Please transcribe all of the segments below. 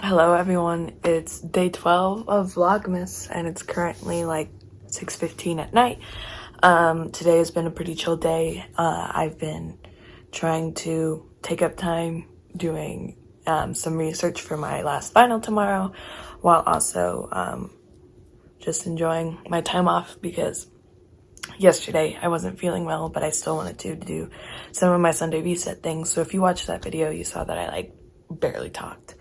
Hello everyone, it's day 12 of Vlogmas and it's currently like 6:15 at night. Today has been a pretty chill day. I've been trying to take up time doing some research for my last final tomorrow, while also just enjoying my time off because yesterday I wasn't feeling well, but I still wanted to do some of my Sunday reset things. So if you watched that video, you saw that I like barely talked.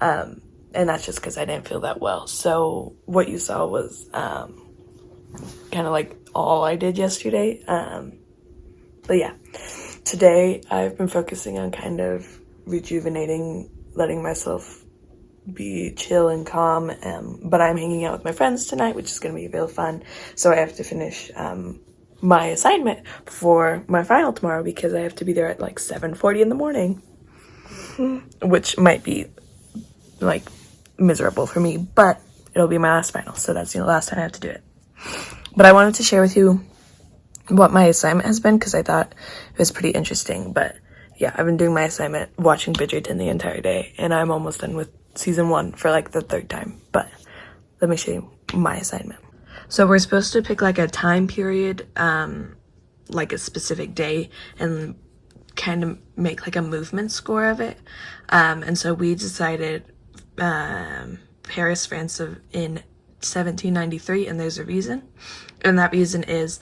And that's just because I didn't feel that well. So what you saw was kind of like all I did yesterday. But yeah, today I've been focusing on kind of rejuvenating, letting myself be chill and calm. But I'm hanging out with my friends tonight, which is going to be real fun. So I have to finish my assignment before my final tomorrow because I have to be there at like 7:40 in the morning, which might be like miserable for me, but it'll be my last final, so that's the last time I have to do it. But I wanted to share with you what my assignment has been because I thought it was pretty interesting. But yeah, I've been doing my assignment watching Bridgerton the entire day, and I'm almost done with season 1 for like the 3rd time. But let me show you my assignment. So we're supposed to pick like a time period, like a specific day, and kind of make like a movement score of it. And so we decided Paris, France in 1793, and there's a reason. And that reason is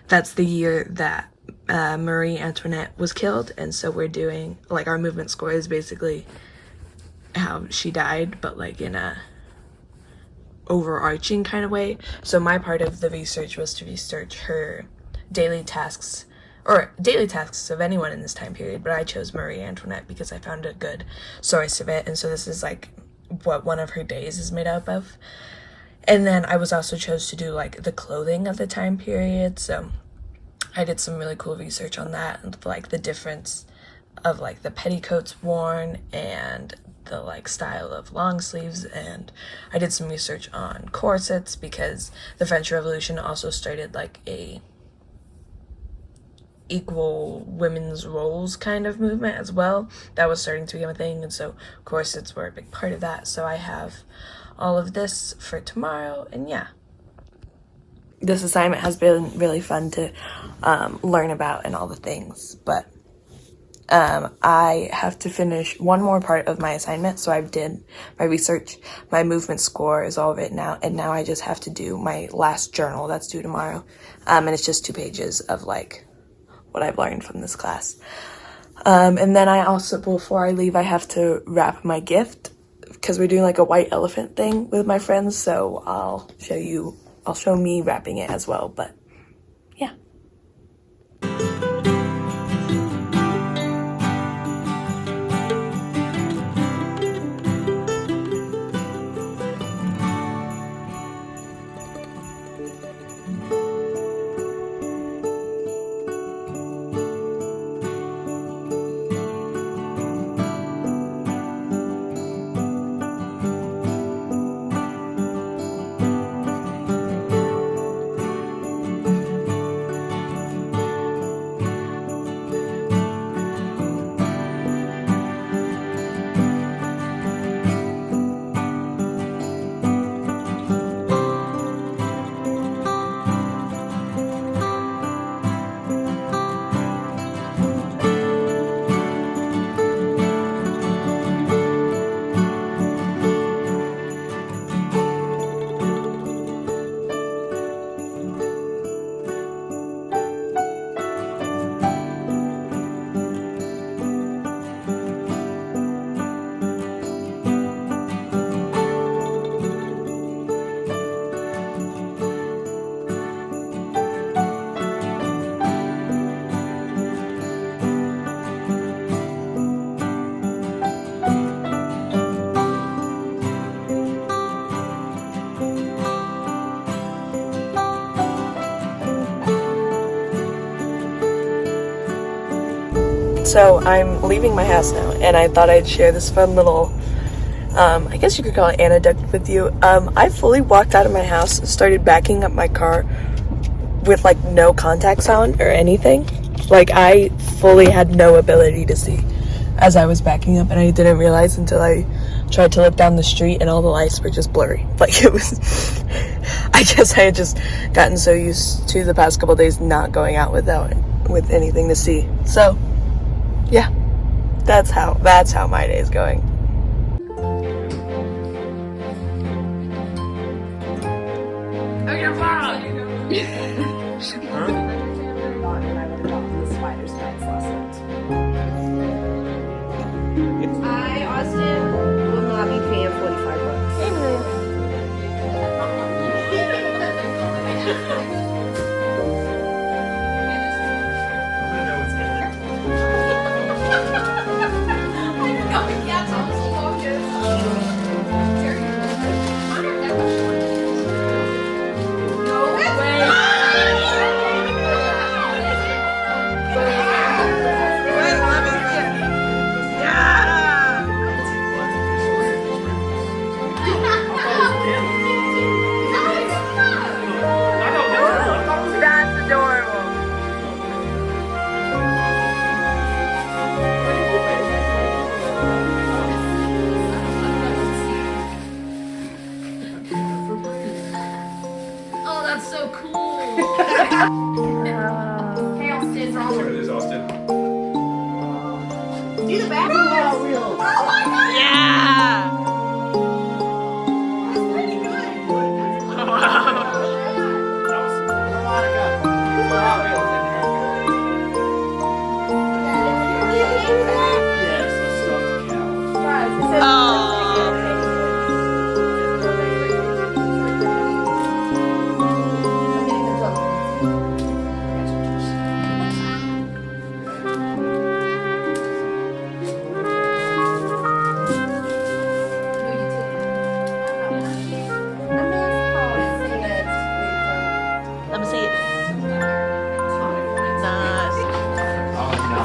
that's the year that Marie Antoinette was killed, and so we're doing like our movement score is basically how she died, but like in a overarching kind of way. So my part of the research was to research her daily tasks of anyone in this time period, but I chose Marie Antoinette because I found a good source of it, and so this is like what one of her days is made up of. And then I was also chose to do like the clothing of the time period, so I did some really cool research on that and like the difference of like the petticoats worn and the like style of long sleeves, and I did some research on corsets because the French Revolution also started like a equal women's roles kind of movement as well. That was starting to become a thing, and so corsets were a big part of that. So I have all of this for tomorrow, and yeah. This assignment has been really fun to learn about and all the things, but I have to finish one more part of my assignment. So I did my research, my movement score is all written out, and now I just have to do my last journal that's due tomorrow. And it's just 2 pages of like what I've learned from this class. And then I also, before I leave, I have to wrap my gift because we're doing like a white elephant thing with my friends. So I'll show me wrapping it as well. But yeah. So I'm leaving my house now, and I thought I'd share this fun little, I guess you could call it anecdote with you. I fully walked out of my house, started backing up my car with like no contact sound or anything. Like I fully had no ability to see. as I was backing up, and I didn't realize until I tried to look down the street and all the lights were just blurry. Like, it was, I guess I had just gotten so used to the past couple days not going out with anything to see. So yeah, that's how my day is going. Oh, you're wrong. Austin will not be paying $45.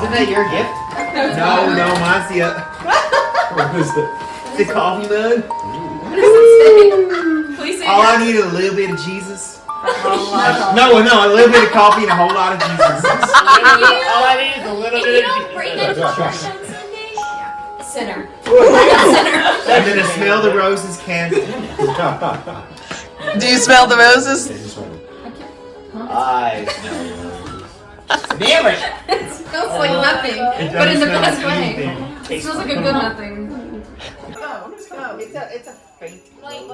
Isn't that your gift? No, mine's the what is it? The coffee mug? What does it say? Please say All I need is a little bit of Jesus. No, a little bit of coffee and a whole lot of Jesus. All I need is a little bit of Jesus. Bring that to church on Sunday. Sinner. And then to smell the roses candle. Do you smell the roses? I smell the roses. Damn it! It smells like nothing, but in the best way. It smells like a good nothing. Let's go. It's a faint. Wait.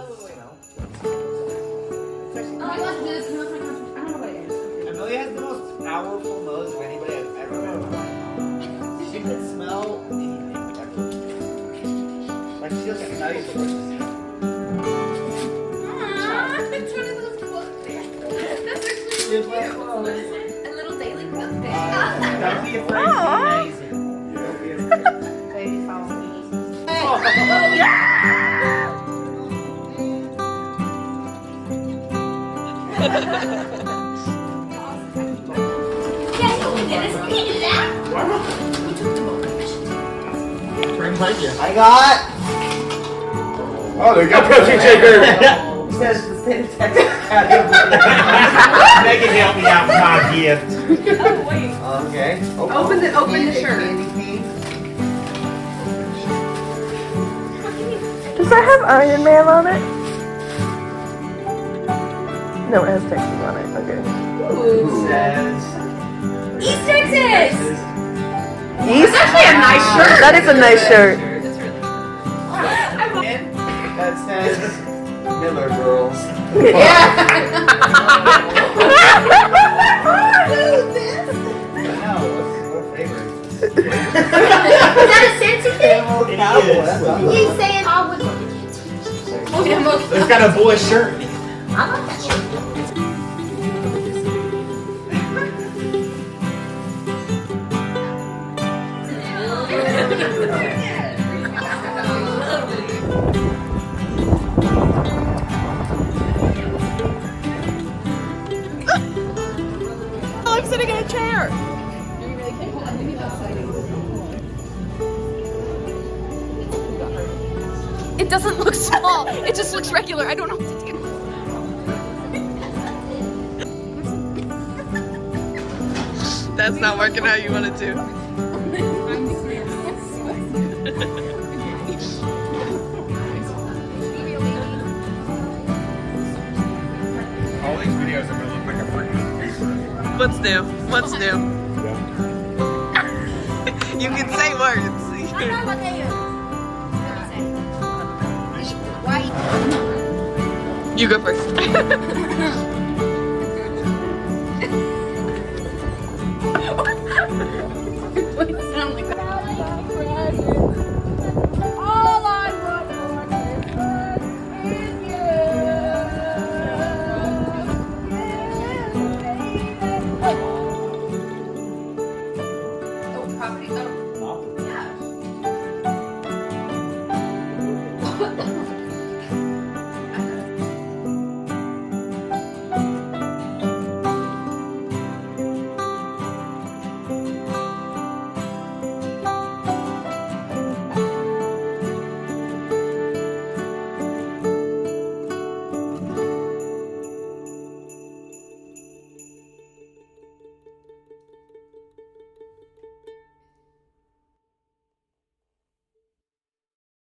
Oh my gosh, this smells like I don't know what it is. Amelia has the most powerful nose of anybody I've ever met. She can smell anything. Like she doesn't know you. It's one of those clothes there. That's actually cute. A little daily clothes there. Don't be afraid to be amazing. Don't be afraid. Baby, follow me. I got. Oh, they got protein shaker. Says the state of Texas. Megan help me out with my gift. Oh, wait. Okay. Open the shirt. Does that have Iron Man on it? No, it has Texas on it. Okay. Ooh. Says. East Texas! It's actually a nice shirt. That is a nice shirt. That says Miller Girls. Yeah. What flavor is this? Is that a Scentsy thing? It is. You saying I would. Oh, yeah, look. It's got a boy shirt. I like that shirt. I'm sitting in a chair. It doesn't look small. It just looks regular. I don't know what to do. That's not working how you want it to. All these videos are gonna look like a freaking paper. What's new? What's new? You can say words. You go first.